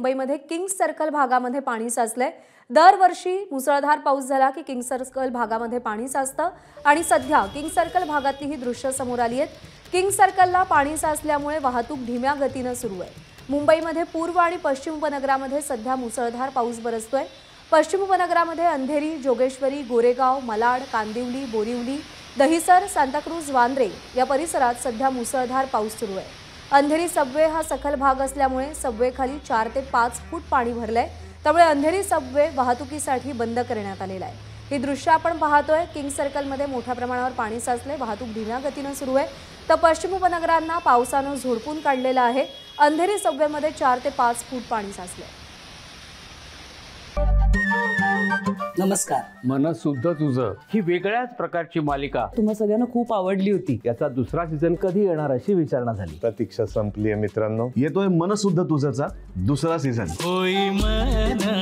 मुंबईमध्ये Kings circle भागामध्ये पाणी साचलंय। दरवर्षी मुसळधार पाऊस झाला की किंग्स सर्कल भागामध्ये पाणी साचतं आणि सध्या किंग्स सर्कल भागातली ही दृश्य समोर आली आहेत। किंग्स सर्कलला पाणी साचल्यामुळे वाहतूक धीम्या गतीने सुरू आहे। मुंबईमध्ये पूर्व आणि पश्चिम उपनगरामध्ये सध्या मुसळधार पाऊस बरसतोय। पश्चिम उपनगरामध्ये अंधेरी, जोगेश्वरी, गोरेगाव, मलाड, कांदिवली, बोरिवली, दहिसर, सांताक्रूज, वांद्रे या परिसरात सध्या मुसळधार पाऊस सुरू आहे। अंधेरी सबवे हा सखल भाग असल्यामुळे सबवे खाली 4 ते 5 फूट पाणी भरलंय, त्यामुळे अंधेरी सबवे वाहतुकीसाठी बंद करण्यात आलेला आहे। ही दृश्य आपण पाहतोय। किंग्स सर्कलमध्ये मोठ्या प्रमाणावर पाणी साचले, वाहतूक धीम्या गतीने सुरू आहे, तर पश्चिम उपनगरांना पावसानं झोडपून काढलेलं आहे। अंधेरी सबवेमध्ये 4 ते 5 फूट पाणी साचले। नमस्कार। मनसुद्धा तुझं ही वेगळ्याच प्रकारची मालिका तुम्हा सगळ्यांना खूप आवडली होती। याचा दुसरा सीझन कधी येणार अशी विचारणा झाली। प्रतीक्षा संपली आहे मित्रांनो। येतोय मनसुद्धा तुझाचा दुसरा सीझन। होई मनसुद्धा